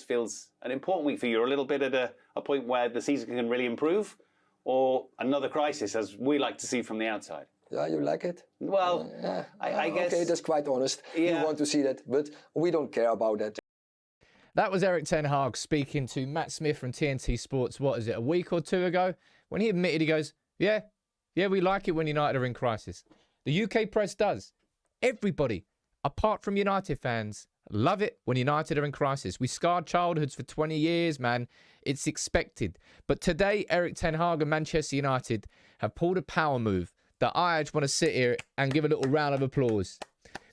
feels an important week for you. You're a little bit at a point where the season can really improve, or another crisis, as we like to see from the outside? Yeah, you like it? Well, I guess... Okay, that's quite honest. Yeah. You want to see that, but we don't care about that. That was Erik Ten Hag speaking to Matt Smith from TNT Sports, what is it, a week or two ago? When he admitted, he goes, yeah, we like it when United are in crisis. The UK press does. Everybody, apart from United fans, love it when United are in crisis. We scarred childhoods for 20 years, man. It's expected. But today, Erik Ten Hag and Manchester United have pulled a power move that I just want to sit here and give a little round of applause.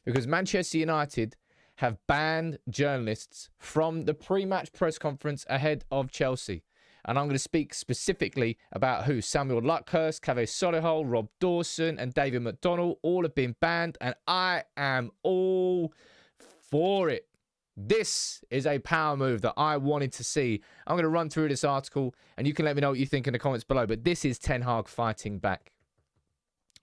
Because Manchester United have banned journalists from the pre-match press conference ahead of Chelsea. And I'm going to speak specifically about who. Samuel Luckhurst, Kaveh Solihull, Rob Dawson and David McDonnell all have been banned. And I am all for it. This is a power move that I wanted to see. I'm going to run through this article and you can let me know what you think in the comments below. But this is Ten Hag fighting back.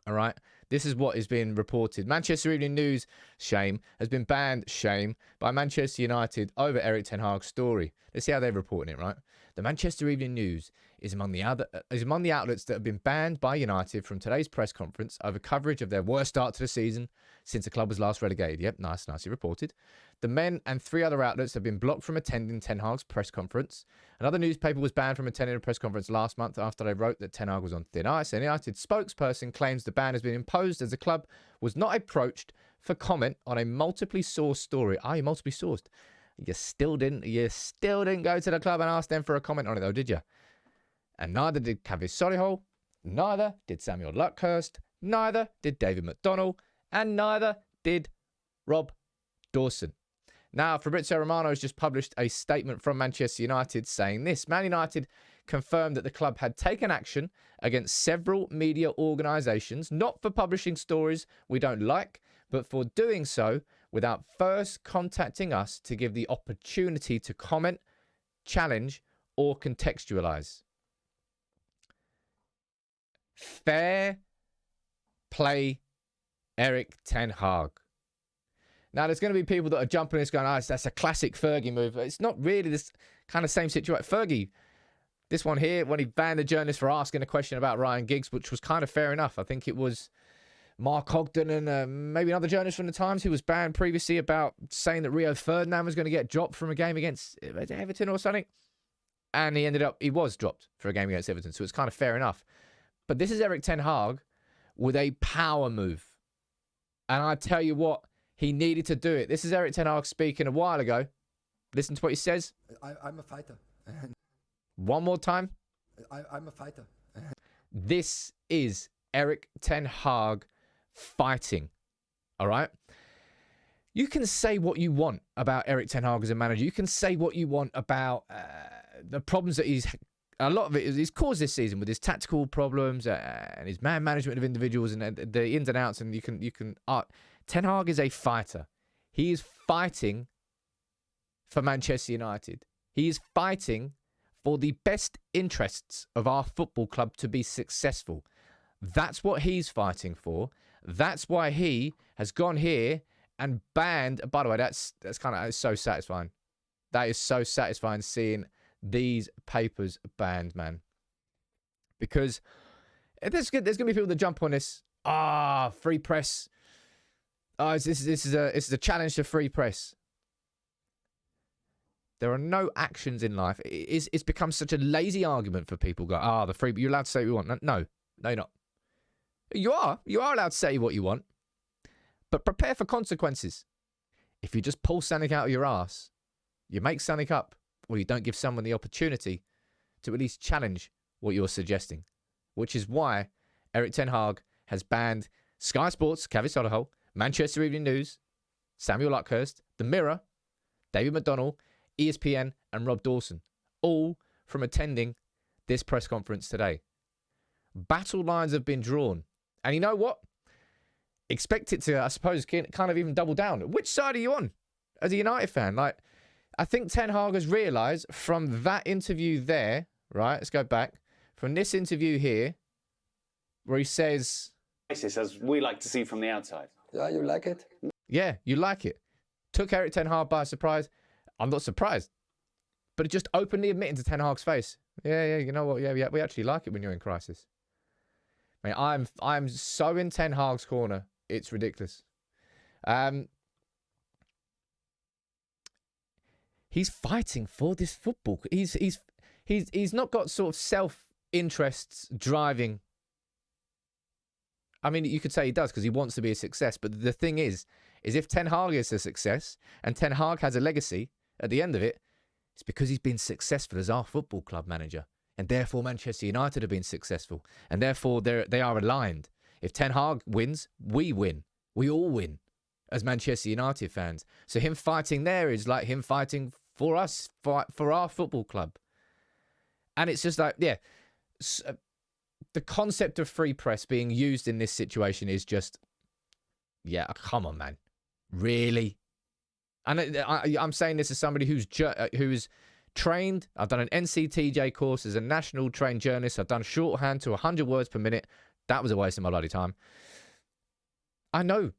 All right. This is what is being reported. Manchester Evening News, shame, has been banned, shame, by Manchester United over Erik Ten Hag's story. Let's see how they're reporting it, right? The Manchester Evening News is among the outlets that have been banned by United from today's press conference over coverage of their worst start to the season since the club was last relegated. Yep, nicely reported. The men and 3 other outlets have been blocked from attending Ten Hag's press conference. Another newspaper was banned from attending a press conference last month after they wrote that Ten Hag was on thin ice. A United spokesperson claims the ban has been imposed as the club was not approached for comment on a multiply sourced story. You multiply sourced? You still didn't go to the club and ask them for a comment on it though, did you? And neither did Kaveh Solihull, neither did Samuel Luckhurst, neither did David McDonnell, and neither did Rob Dawson. Now, Fabrizio Romano has just published a statement from Manchester United saying this. Man United confirmed that the club had taken action against several media organisations, not for publishing stories we don't like, but for doing so without first contacting us to give the opportunity to comment, challenge, or contextualise. Fair play, Erik Ten Hag. Now, there's going to be people that are jumping this going, that's a classic Fergie move. It's not really this kind of same situation. Fergie, this one here, when he banned the journalist for asking a question about Ryan Giggs, which was kind of fair enough. I think it was Mark Ogden and maybe another journalist from the Times who was banned previously about saying that Rio Ferdinand was going to get dropped from a game against Everton or something. And he was dropped for a game against Everton. So it's kind of fair enough. But this is Erik Ten Hag with a power move. And I tell you what, he needed to do it. This is Erik Ten Hag speaking a while ago. Listen to what he says. I'm a fighter. One more time. I'm a fighter. This is Erik Ten Hag fighting. All right? You can say what you want about Erik Ten Hag as a manager. You can say what you want about the problems that a lot of it is he's caused this season with his tactical problems and his man management of individuals and the ins and outs. And you can. Ten Hag is a fighter. He is fighting for Manchester United. He is fighting for the best interests of our football club to be successful. That's what he's fighting for. That's why he has gone here and banned. By the way, that's so satisfying. That is so satisfying seeing these papers banned, man. Because there's going to be people that jump on this. Free press. This is a challenge to free press. There are no actions in life. It's become such a lazy argument for people. The free. You're allowed to say what you want. No, you're not. You are allowed to say what you want, but prepare for consequences. If you just pull something out of your ass, you make something up, or you don't give someone the opportunity to at least challenge what you're suggesting, which is why Erik Ten Hag has banned Sky Sports, Kaveh Solihull, Manchester Evening News, Samuel Luckhurst, The Mirror, David McDonnell, ESPN, and Rob Dawson, all from attending this press conference today. Battle lines have been drawn. And you know what? Expect it to, I suppose, kind of even double down. Which side are you on as a United fan? I think Ten Hag has realised from that interview there, right? Let's go back. From this interview here, where he says... As we like to see from the outside. Yeah, you like it? Yeah, you like it. Took Erik Ten Hag by surprise. I'm not surprised. but just openly admitting to Ten Hag's face, yeah, you know what? Yeah, we actually like it when you're in crisis. I mean, I'm so in Ten Hag's corner, it's ridiculous. He's fighting for this football. He's not got sort of self-interests driving. I mean, you could say he does because he wants to be a success. But the thing is if Ten Hag is a success and Ten Hag has a legacy at the end of it, it's because he's been successful as our football club manager. And therefore, Manchester United have been successful. And therefore, they are aligned. If Ten Hag wins, we win. We all win as Manchester United fans. So him fighting there is like him fighting for us, for our football club. And it's just like, yeah, the concept of free press being used in this situation is just, yeah, come on, man. Really? And I'm saying this as somebody who's trained. I've done an NCTJ course as a national trained journalist. I've done shorthand to 100 words per minute. That was a waste of my bloody time. I know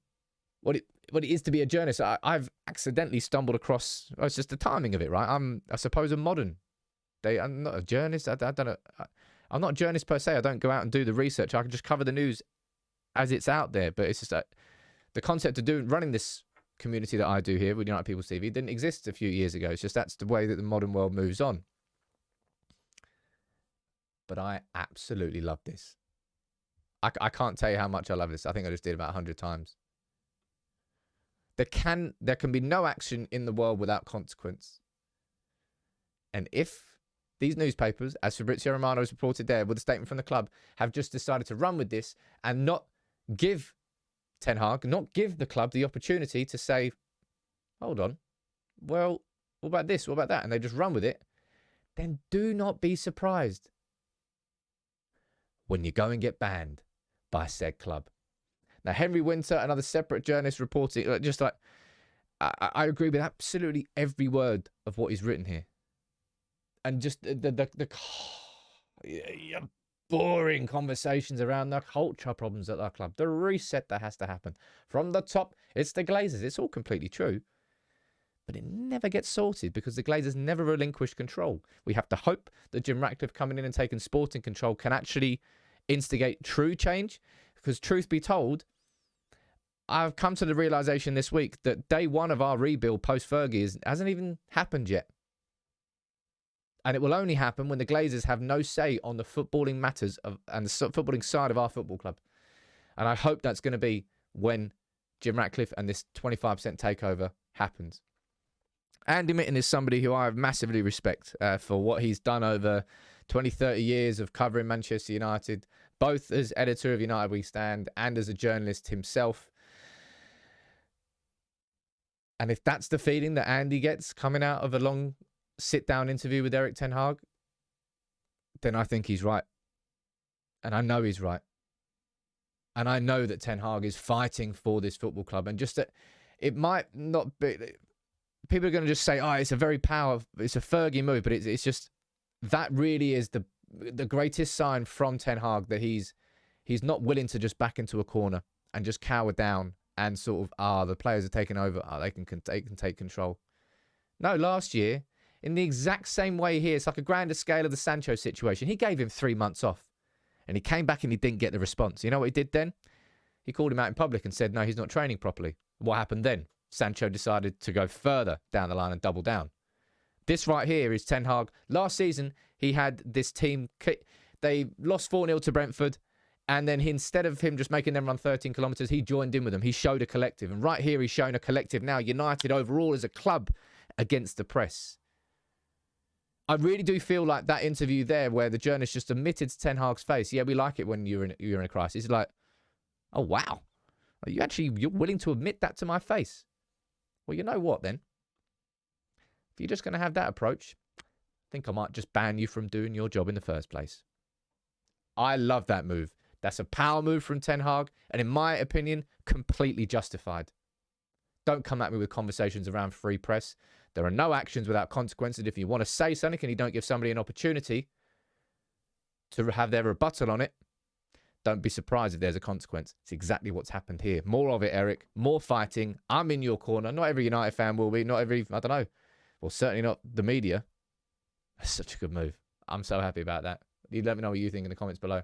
what it is to be a journalist. I've accidentally stumbled across. It's just the timing of it, right? I suppose, a modern day. I'm not a journalist. I'm not a journalist per se. I don't go out and do the research. I can just cover the news as it's out there. But it's just that the concept of running this community that I do here with United People's TV didn't exist a few years ago. It's just that's the way that the modern world moves on. But I absolutely love this. I can't tell you how much I love this. I think I just did about 100 times. There can be no action in the world without consequence. And if these newspapers, as Fabrizio Romano has reported there with a statement from the club, have just decided to run with this and not give Ten Hag, not give the club the opportunity to say, hold on, well, what about this? What about that? And they just run with it, then do not be surprised when you go and get banned by said club. Now, Henry Winter, another separate journalist reporting, just like, I agree with absolutely every word of what he's written here. And just the boring conversations around the culture problems at our club. The reset that has to happen. From the top, it's the Glazers. It's all completely true. But it never gets sorted because the Glazers never relinquish control. We have to hope that Jim Ratcliffe coming in and taking sporting control can actually instigate true change. Because truth be told, I've come to the realisation this week that day one of our rebuild post-Fergie hasn't even happened yet. And it will only happen when the Glazers have no say on the footballing matters and the footballing side of our football club. And I hope that's going to be when Jim Ratcliffe and this 25% takeover happens. Andy Mitten is somebody who I massively respect for what he's done over 20, 30 years of covering Manchester United, both as editor of United We Stand and as a journalist himself. And if that's the feeling that Andy gets coming out of a long sit-down interview with Erik Ten Hag, then I think he's right. And I know he's right. And I know that Ten Hag is fighting for this football club. And just that it might not be... People are going to just say, oh, it's a Fergie move. But it's just... That really is the greatest sign from Ten Hag that he's not willing to just back into a corner and just cower down and sort of, the players are taking over. They can take control. No, last year... In the exact same way here, it's like a grander scale of the Sancho situation. He gave him 3 months off. And he came back and he didn't get the response. You know what he did then? He called him out in public and said, no, he's not training properly. What happened then? Sancho decided to go further down the line and double down. This right here is Ten Hag. Last season, he had this team. They lost 4-0 to Brentford. And then instead of him just making them run 13 kilometres, he joined in with them. He showed a collective. And right here, he's shown a collective now. United overall as a club against the press. I really do feel like that interview there where the journalist just admitted to Ten Hag's face, yeah, we like it when you're in a crisis. It's like, oh, wow. You're willing to admit that to my face? Well, you know what then? If you're just going to have that approach, I think I might just ban you from doing your job in the first place. I love that move. That's a power move from Ten Hag, and in my opinion, completely justified. Don't come at me with conversations around free press. There are no actions without consequences. If you want to say something and you don't give somebody an opportunity to have their rebuttal on it, don't be surprised if there's a consequence. It's exactly what's happened here. More of it, Erik. More fighting. I'm in your corner. Not every United fan will be. Not every, I don't know. Well, certainly not the media. That's such a good move. I'm so happy about that. You let me know what you think in the comments below.